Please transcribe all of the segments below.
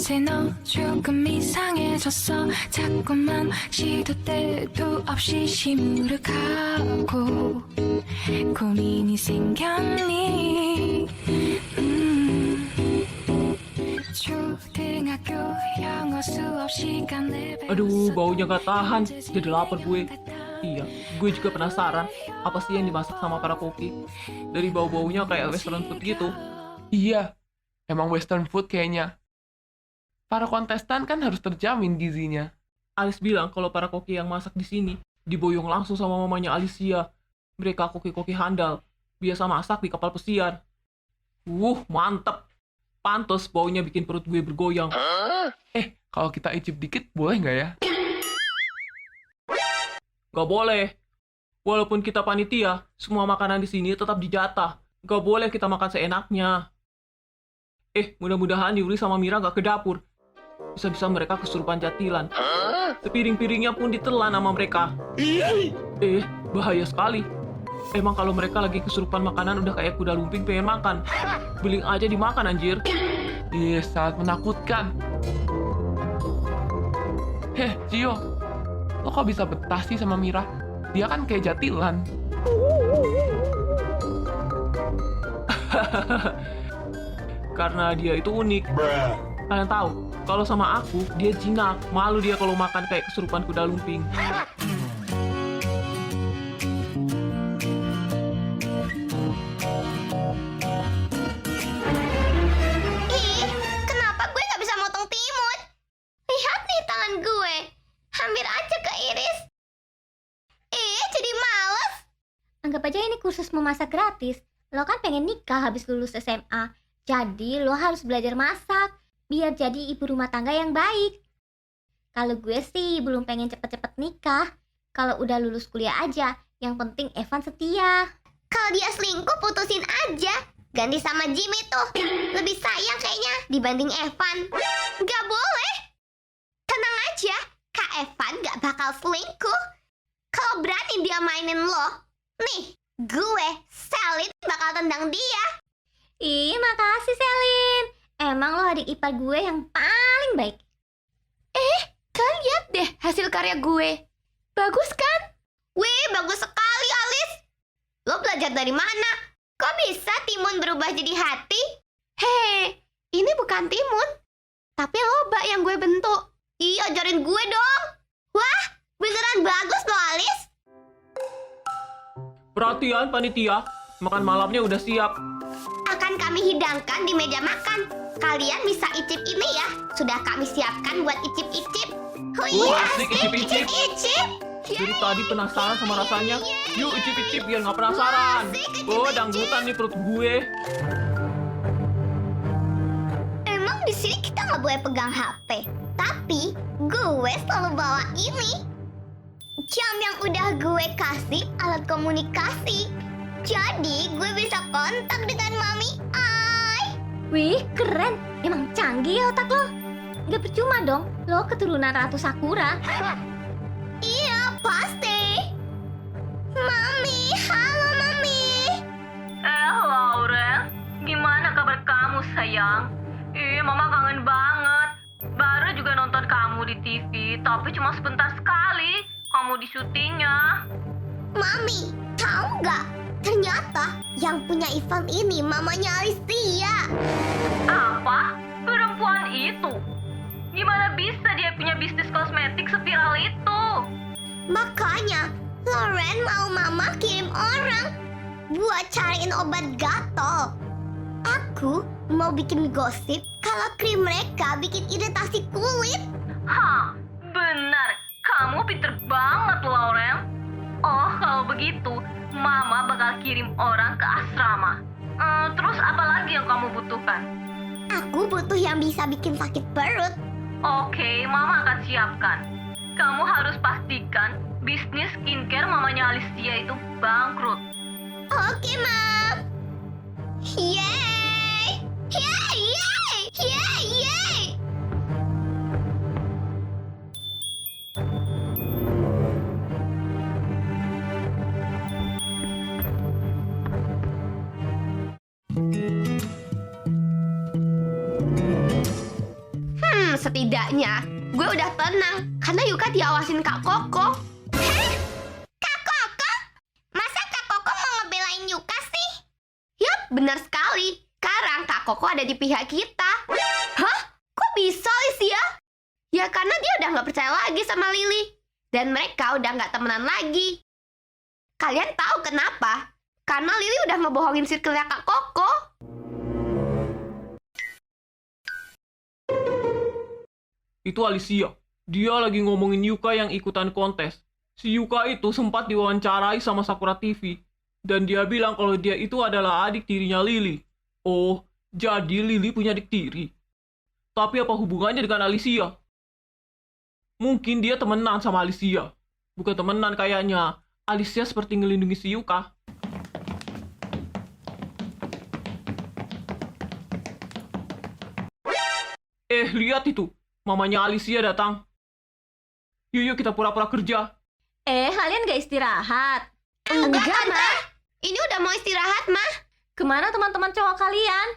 글쎄 너 조금 이상해졌어 자꾸만 시도 때도 없이 시무룩하고 고민이 생겼니 초등학교 영어 수업 시간 Aduh, baunya gak tahan. Jadi lapar gue. Iya, gue juga penasaran. Apa sih yang dimasak sama para koki? Dari bau-baunya kayak western food gitu. Iya, emang western food kayaknya. Para kontestan kan harus terjamin gizinya. Alice bilang kalau para koki yang masak di sini diboyong langsung sama mamanya Alicia. Mereka koki-koki handal. Biasa masak di kapal pesiar. Mantep. Pantes baunya bikin perut gue bergoyang. Kalau kita icip dikit boleh nggak ya? Gak boleh. Walaupun kita panitia, semua makanan di sini tetap dijatah. Gak boleh kita makan seenaknya. Mudah-mudahan Yuri sama Mira gak ke dapur. Bisa-bisa mereka kesurupan jatilan. Sepiring-piringnya pun ditelan sama mereka. Bahaya sekali. Emang kalau mereka lagi kesurupan makanan udah kayak kuda lumping pengen makan. Beling aja dimakan anjir. Sangat menakutkan. Cio, lo kok bisa betah sih sama Mira? Dia kan kayak jatilan. Karena dia itu unik. Kalian tahu, kalau sama aku, dia jinak. Malu dia kalau makan kayak kesurupan kuda lumping. Kenapa gue gak bisa motong timun? Lihat nih tangan gue. Hampir aja keiris. Jadi males. Anggap aja ini kursus memasak gratis. Lo kan pengen nikah habis lulus SMA. Jadi lo harus belajar masak. Biar jadi ibu rumah tangga yang baik. Kalau gue sih belum pengen cepet-cepet nikah. Kalau udah lulus kuliah aja. Yang penting Evan setia. Kalau dia selingkuh putusin aja. Ganti sama Jimmy tuh. Lebih sayang kayaknya dibanding Evan. Gak boleh. Tenang aja. Kak Evan gak bakal selingkuh. Kalau berani dia mainin lo. Nih, gue, Selin bakal tendang dia. Makasih Selin. Emang lo adik ipar gue yang paling baik. Kalian lihat deh hasil karya gue. Bagus kan? Wih, bagus sekali Alice. Lo belajar dari mana? Kok bisa timun berubah jadi hati? Ini bukan timun. Tapi lobak yang gue bentuk. Ajarin gue dong. Wah, beneran bagus loh Alice. Perhatian panitia, makan malamnya udah siap. Akan kami hidangkan di meja makan. Kalian bisa icip ini ya. Sudah kami siapkan buat icip-icip. Asik icip-icip. Dari tadi penasaran sama rasanya. Yuk icip-icip biar nggak penasaran. Dangdutan nih perut gue. Emang di sini kita nggak boleh pegang HP. Tapi gue selalu bawa ini. Jam yang udah gue kasih alat komunikasi. Jadi gue bisa kontak dengan Mami Ai. Wih, keren. Emang canggih ya otak lo. Gak percuma dong, lo keturunan Ratu Sakura. Iya, pasti. Mami, halo Mami. Lauren, gimana kabar kamu sayang? Mama kangen banget. Baru juga nonton kamu di TV, tapi cuma sebentar sekali. Kamu di syutingnya. Mami, tahu nggak? Ternyata yang punya Ivan ini mamanya Alicia. Apa? Perempuan itu? Gimana bisa dia punya bisnis kosmetik seviral itu? Makanya, Lauren mau mama kirim orang buat cariin obat gatal. Aku mau bikin gosip kalau krim mereka bikin iritasi kulit. Benar. Kamu pinter banget, Lauren. Oh, kalau begitu, Mama bakal kirim orang ke asrama. Terus apa lagi yang kamu butuhkan? Aku butuh yang bisa bikin sakit perut. Oke, Mama akan siapkan. Kamu harus pastikan bisnis skincare mamanya Alicia itu bangkrut. Oke, Mam. Yeay! Yeay! Yeay! Yeay! Yeay! Setidaknya, gue udah tenang karena Yuka diawasin Kak Koko. Hah? Kak Koko? Masa Kak Koko mau ngebelain Yuka sih? Yap, benar sekali. Sekarang Kak Koko ada di pihak kita. Hah? Kok bisa, Alicia? Ya karena dia udah nggak percaya lagi sama Lily. Dan mereka udah nggak temenan lagi. Kalian tahu kenapa? Karena Lily udah ngebohongin circle-nya Kak Koko. Itu Alicia. Dia lagi ngomongin Yuka yang ikutan kontes. Si Yuka itu sempat diwawancarai sama Sakura TV. Dan dia bilang kalau dia itu adalah adik tirinya Lily. Oh, jadi Lily punya adik tiri. Tapi apa hubungannya dengan Alicia? Mungkin dia temenan sama Alicia. Bukan temenan kayaknya. Alicia seperti ngelindungi si Yuka. Lihat itu. Mamanya Alicia datang. Yuk, kita pura-pura kerja. Kalian gak istirahat? Enggak, Mah. Ini udah mau istirahat, Mah. Kemana teman-teman cowok kalian?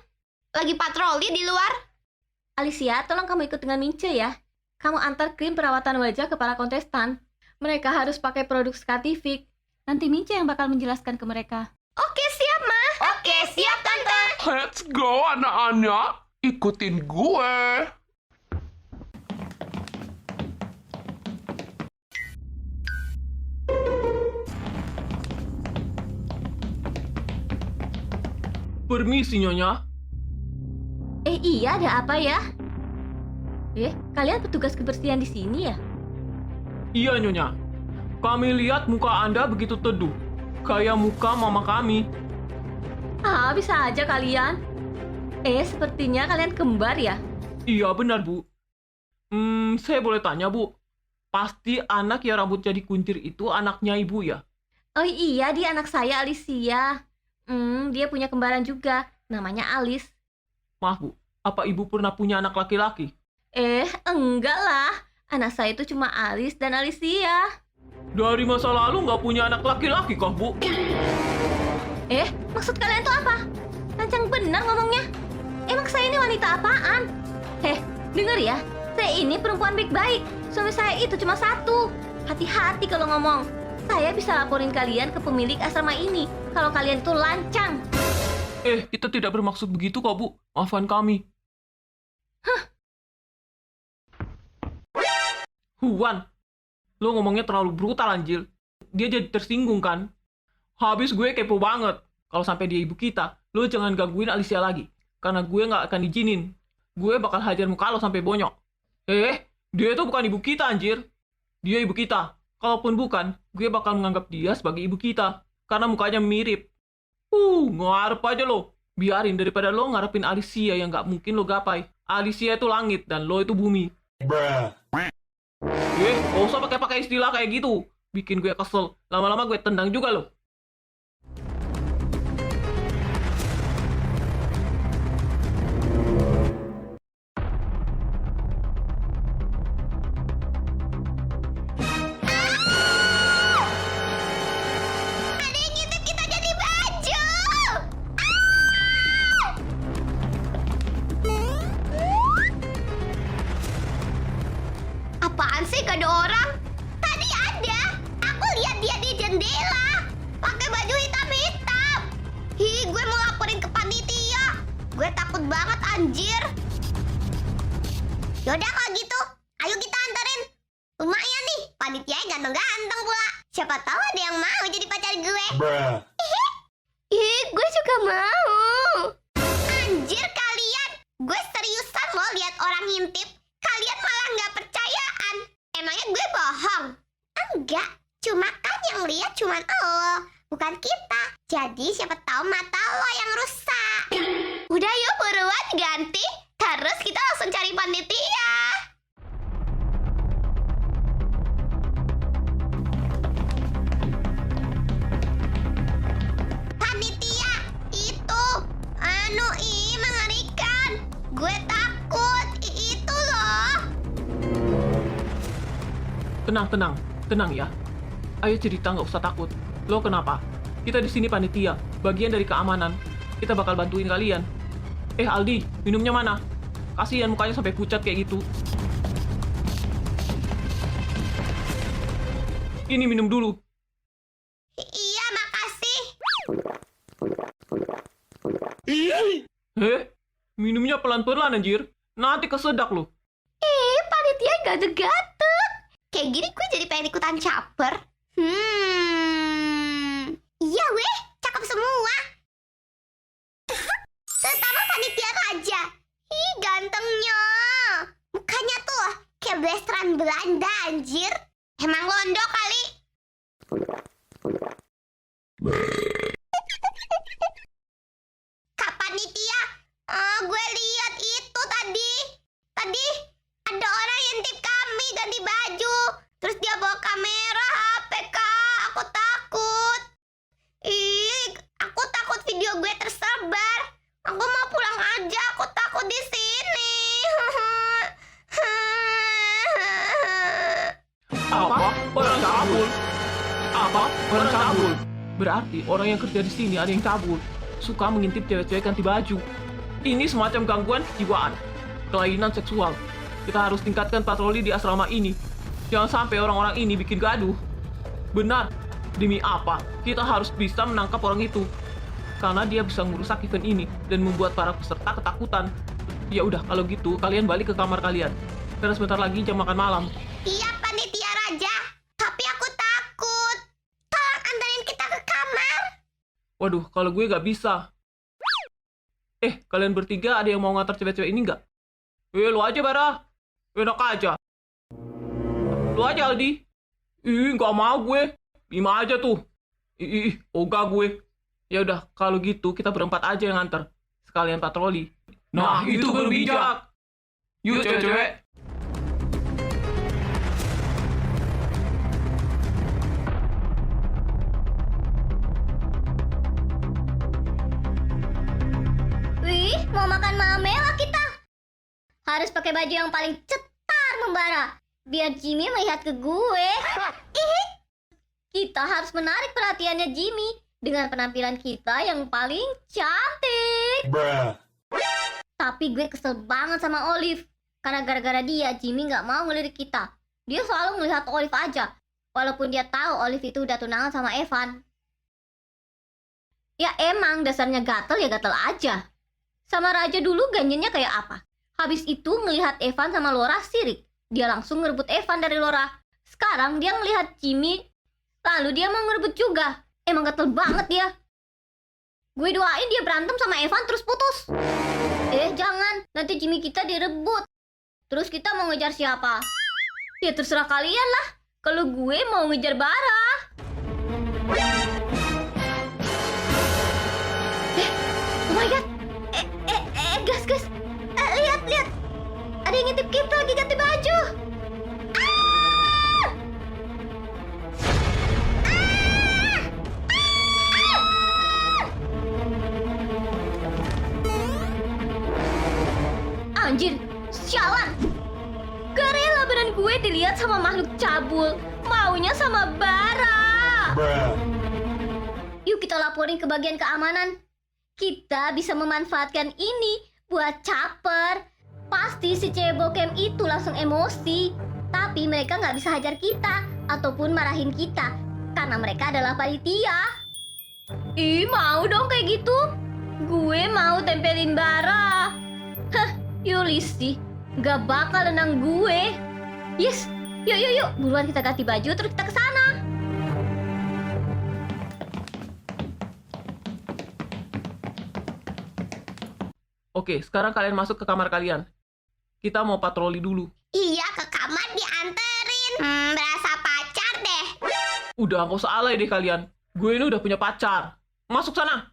Lagi patroli di luar. Alicia, tolong kamu ikut dengan Mince ya. Kamu antar krim perawatan wajah ke para kontestan. Mereka harus pakai produk Skatifik. Nanti Mince yang bakal menjelaskan ke mereka. Oke, siap, Mah. Oke, siap, Tante. Let's go, anak-anak. Ikutin gue. Permisi, Nyonya. Iya, ada apa ya? Kalian petugas kebersihan di sini ya? Iya, Nyonya. Kami lihat muka Anda begitu teduh. Kayak muka mama kami. Bisa aja kalian. Sepertinya kalian kembar ya? Iya, benar, Bu. Saya boleh tanya, Bu. Pasti anak yang rambut jadi kuncir itu anaknya Ibu ya? Oh iya, dia anak saya, Alicia. Dia punya kembaran juga. Namanya Alice. Maaf, Bu. Apa Ibu pernah punya anak laki-laki? Enggak lah. Anak saya itu cuma Alice dan Alicia. Dari masa lalu nggak punya anak laki-laki kah, Bu? Maksud kalian tuh apa? Lancang benar ngomongnya. Emang saya ini wanita apaan? Denger ya. Saya ini perempuan baik-baik. Suami saya itu cuma satu. Hati-hati kalau ngomong. Saya bisa laporin kalian ke pemilik asrama ini. Kalau kalian tuh lancang. Kita tidak bermaksud begitu kok, Bu. Maafkan kami. Huan, lo ngomongnya terlalu brutal, anjir. Dia jadi tersinggung, kan? Habis gue kepo banget. Kalau sampai dia ibu kita, lo jangan gangguin Alicia lagi. Karena gue nggak akan izinin. Gue bakal hajar muka lo sampai bonyok. Dia itu bukan ibu kita, anjir. Dia ibu kita. Kalaupun bukan, gue bakal menganggap dia sebagai ibu kita. Karena mukanya mirip. Ngarep aja lo. Biarin daripada lo ngarepin Alicia yang nggak mungkin lo gapai. Alicia itu langit dan lo itu bumi. Gak usah pakai istilah kayak gitu. Bikin gue kesel. Lama-lama gue tendang juga lo. Ada yang ngintip kita jadi baju. Apaan sih, gak ada orang? Tadi ada. Aku lihat dia di jendela. Pakai baju hitam-hitam. Gue mau laporin ke panitia. Gue takut banget, anjir. Yaudah kalau gitu, ayo kita anterin. Lumayan nih, panitianya ganteng-ganteng pula. Siapa tahu ada yang mau jadi pacar gue. Gue juga mau. Anjir kalian, gue seriusan loh lihat orang ngintip. Kalian malah nggak percayaan. Emangnya gue bohong? Enggak, cuma kan yang lihat cuma lo, bukan kita. Jadi siapa tahu mata lo yang rusak. Udah yuk buruan ganti. Terus kita langsung cari panitia. Panitia, itu mengerikan. Gue takut. Itu loh. Tenang ya. Ayo cerita, nggak usah takut. Lo kenapa? Kita di sini panitia, bagian dari keamanan. Kita bakal bantuin kalian. Aldi, minumnya mana? Kasihan mukanya sampai pucat kayak gitu. Ini minum dulu. Iya, makasih. Minumnya pelan-pelan anjir. Nanti kesedak loh. Panitia gatek-gatek. Kayak gini gue jadi pengen ikutan caper. Iya weh, cakep semua. Terutama panitia raja. Ih, gantengnya. Mukanya tuh kayak blasteran Belanda, anjir. Emang londo kali. Kak panitia, gue lihat itu tadi. Tadi ada orang yang tip kami ganti baju. Terus dia bawa kamera HP, Kak. Aku takut. Ih, aku takut video gue tersebar. Aku mau pulang aja. Aku takut di sini. Apa? Orang cabul. Apa? Orang cabul. Berarti orang yang kerja di sini ada yang cabul. Suka mengintip cewek-cewek ganti baju. Ini semacam gangguan jiwaan. Kelainan seksual. Kita harus tingkatkan patroli di asrama ini. Jangan sampai orang-orang ini bikin gaduh. Benar. Demi apa? Kita harus bisa menangkap orang itu. Karena dia bisa merusak event ini dan membuat para peserta ketakutan. Ya udah, kalau gitu kalian balik ke kamar kalian. Karena sebentar lagi jam makan malam. Iya, panitia raja. Tapi aku takut. Tolong anterin kita ke kamar. Waduh, kalau gue gak bisa. Kalian bertiga ada yang mau ngantar cewek-cewek ini nggak? Lu aja, Bara. Enak aja. Lu aja, Aldi. Nggak mau gue. 5 aja tuh. Ogah gue. Ya udah, kalau gitu kita berempat aja yang nganter. Sekalian patroli. Nah, itu baru bijak. Yuk, cewek-cewek. Wih, mau makan malam mewah kita. Harus pakai baju yang paling cetar membara. Biar Jimmy melihat ke gue. Kita harus menarik perhatiannya Jimmy dengan penampilan kita yang paling cantik. Tapi gue kesel banget sama Olive. Karena gara-gara dia, Jimmy nggak mau ngelirik kita. Dia selalu melihat Olive aja. Walaupun dia tahu Olive itu udah tunangan sama Evan. Ya emang dasarnya gatel ya gatel aja. Sama Raja dulu ganjennya kayak apa? Habis itu ngelihat Evan sama Laura sirik. Dia langsung ngerebut Evan dari Laura. Sekarang dia ngelihat Jimmy, lalu dia mau ngerebut juga. Emang gatel banget dia. Gue doain dia berantem sama Evan terus putus. Jangan, nanti Jimmy kita direbut. Terus kita mau ngejar siapa? Ya terserah kalian lah. Kalau gue mau ngejar Bara. Oh my god. Guys. Lihat. Ada yang ngintip kita lagi ganti baju. Anjir, sialan. Gak rela badan gue dilihat sama makhluk cabul. Maunya sama Bara. Yuk kita laporin ke bagian keamanan. Kita bisa memanfaatkan ini buat caper. Pasti si cewek bokem itu langsung emosi. Tapi mereka nggak bisa hajar kita ataupun marahin kita. Karena mereka adalah panitia. Mau dong kayak gitu. Gue mau tempelin Bara. Yulisi, gak bakal nenang gue. Yes, yuk. Buruan kita ganti baju terus kita ke sana. Oke, sekarang kalian masuk ke kamar kalian. Kita mau patroli dulu. Iya, ke kamar dianterin. Berasa pacar deh. Udah, nggak usah alay deh kalian. Gue ini udah punya pacar. Masuk sana.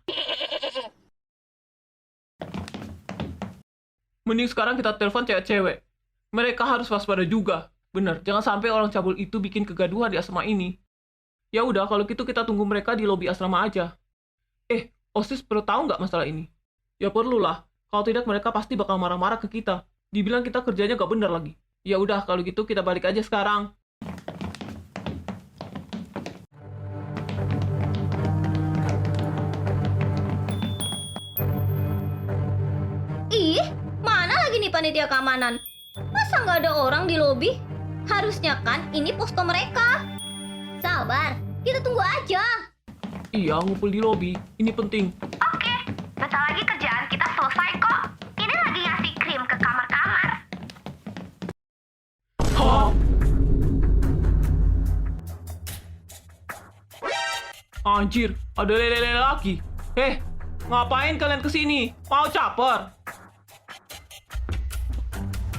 Mending sekarang kita telepon cewek-cewek. Mereka harus waspada juga. Bener, jangan sampai orang cabul itu bikin kegaduhan di asrama ini. Ya udah, kalau gitu kita tunggu mereka di lobi asrama aja. OSIS perlu tahu nggak masalah ini? Ya perlulah. Kalau tidak mereka pasti bakal marah-marah ke kita. Dibilang kita kerjanya nggak bener lagi. Ya udah, kalau gitu kita balik aja sekarang. Mana lagi nih panitia keamanan? Masa nggak ada orang di lobi? Harusnya kan ini posko mereka. Sabar, kita tunggu aja. Iya, ngumpul di lobi. Ini penting. Oke, bentar lagi kerjaan kita selesai kok. Ini lagi ngasih krim ke kamar-kamar. Hah? Anjir, ada lele-lele lagi. Ngapain kalian kesini? Mau caper?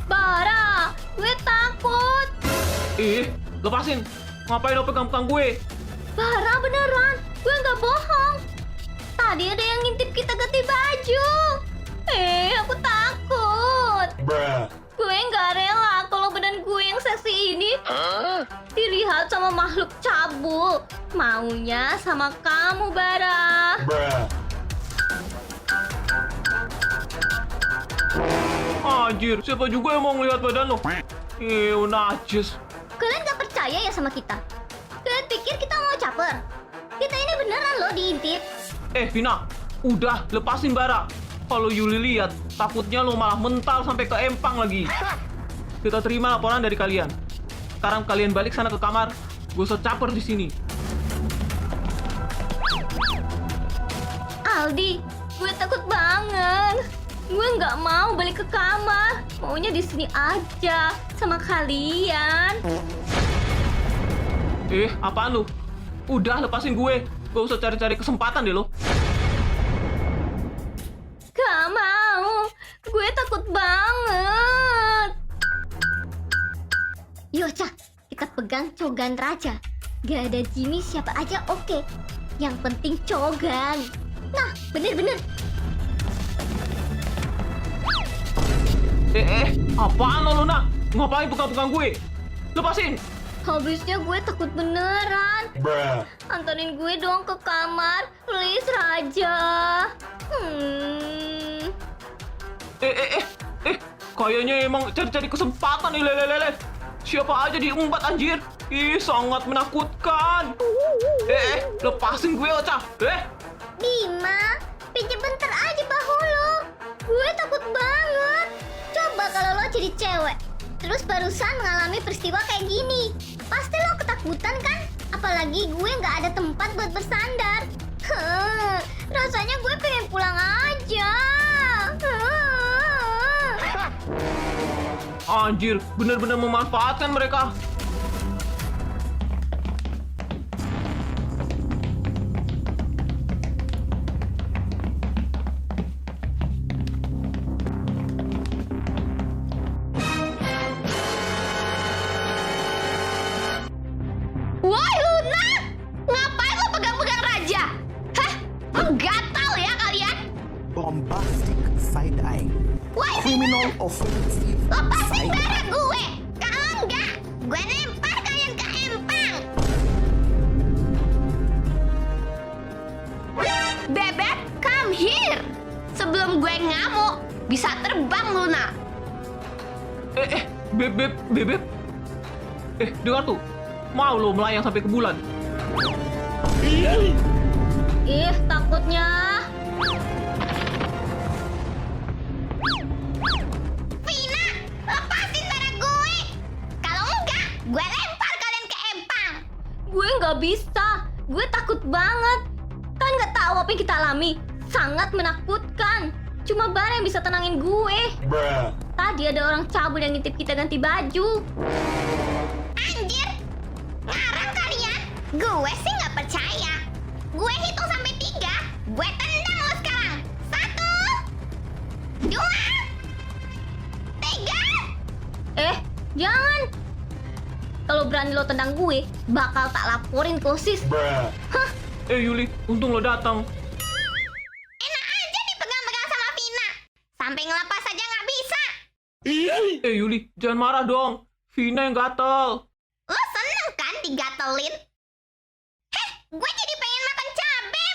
Bara, gue takut. Lepasin. Ngapain lo pegang-pegang gue? Bara beneran, gue nggak bohong. Tadi ada yang ngintip kita ganti baju. Aku takut. Gue nggak rela kalau badan gue yang seksi ini dilihat sama makhluk cabul. Maunya sama kamu, Bara. Anjir, siapa juga yang mau ngeliat badan lo? Najis. Kalian gak percaya ya sama kita? Kalian pikir kita mau caper? Kita ini beneran loh diintip. Vina, udah lepasin Bara. Kalau Yuli lihat, takutnya lo malah mental sampai ke empang lagi. Kita terima laporan dari kalian. Sekarang kalian balik sana ke kamar. Gue usah caper di sini. Aldi, gue takut banget. Gue nggak mau balik ke kamar. Maunya di sini aja sama kalian. Apaan lu? Udah lepasin gue. Gak usah cari-cari kesempatan deh lo. Gak mau. Gue takut banget. Yuk, Cak. Kita pegang cogan raja. Gak ada Jimmy siapa aja oke. Yang penting cogan. Nah, bener-bener. Apaan lo, Luna? Ngapain pegang-pegang gue? Lepasin! Habisnya gue takut beneran. Anterin gue dong ke kamar. Please, Raja. Kayaknya emang cari-cari kesempatan nih, lele-lele. Siapa aja diumpat, anjir. Sangat menakutkan. Lepasin gue, Ocha. Bima, pinjam bentar aja bahu lo. Gue takut banget. Coba kalau lo jadi cewek, terus barusan mengalami peristiwa kayak gini. Pasti lo ketakutan kan? Apalagi gue nggak ada tempat buat bersandar. Rasanya gue pengen pulang aja. Anjir, bener-bener memanfaatkan mereka. Woi Luna, ngapain lo pegang-pegang Raja? Hah? Menggatal ya kalian? Bombastic side-eye. Woi, Criminal offensive lepasin side-eye. barang gue. Kalau enggak, gue lempar kalian ke empang. Bebek, come here. Sebelum gue ngamuk, bisa terbang Luna. Bebek. Dengar tuh. Mau lo melayang sampai ke bulan. Takutnya. Vina, lepasin barang gue. Kalau enggak, gue lempar kalian ke empang. Gue nggak bisa. Gue takut banget. Kan nggak tahu apa yang kita alami. Sangat menakutkan. Cuma Bara yang bisa tenangin gue. Tadi ada orang cabul yang ngintip kita ganti baju. Anjir, ngarang kalian? Gue sih nggak percaya. Gue hitung sampai 3. Gue tendang lo sekarang. 1, 2, 3. Jangan. Kalau berani lo tendang gue, bakal tak laporin ke OSIS. Yuli, untung lo datang. Enak aja dipegang-pegang sama Vina. Sampai ngelepas aja nggak bisa. Yuli, jangan marah dong. Vina yang gatel. Lo seneng kan digatelin? Gue jadi pengen makan cabe.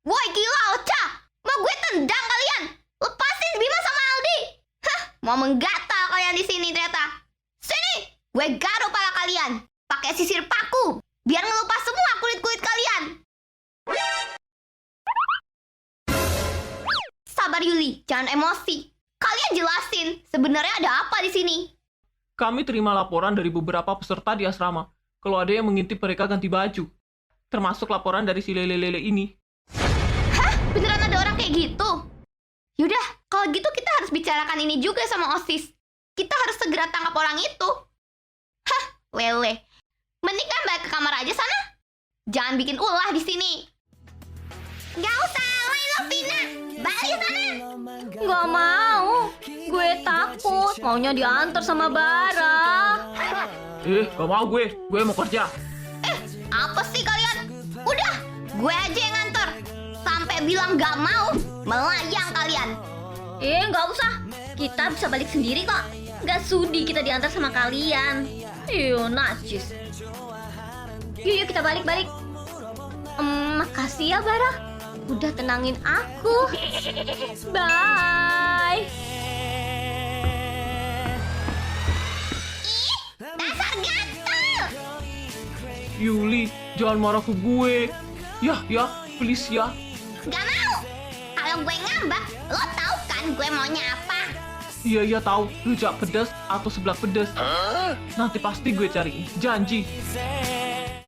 Woi gila Ocha, mau gue tendang kalian. Lepasin Bima sama Aldi. Mau menggatal kalian di sini ternyata. Sini, gue garuk pala kalian. Pakai sisir paku, biar ngelupas semua kulit-kulit kalian. Sabar Yuli, Yuli, jangan emosi. Kalian jelasin, sebenarnya ada apa di sini? Kami terima laporan dari beberapa peserta di asrama kalau ada yang mengintip mereka ganti baju. Termasuk laporan dari si lele-lele ini. Beneran ada orang kayak gitu? Yaudah, kalau gitu kita harus bicarakan ini juga sama OSIS. Kita harus segera tangkap orang itu. Hah, lele. Mending kan balik ke kamar aja sana. Jangan bikin ulah di sini. Gak usah, Laila Vina. Balik sana. Gak mau. Gue takut. Maunya diantar sama Bara. Gak mau gue mau kerja. Apa sih kalian? Udah, gue aja yang nganter. Sampai bilang gak mau, melayang kalian. Gak usah. Kita bisa balik sendiri kok. Gak sudi kita diantar sama kalian. Najis. Yuk, kita balik-balik. Makasih ya, Bara. Udah tenangin aku. Bye. Dasar gatel. Yuli, jangan marah ke gue. Ya, please ya. Gak mau. Kalau gue ngambek, lo tahu kan gue maunya apa? Iya tahu, rujak pedas atau seblak pedas. Nanti pasti gue cari, janji.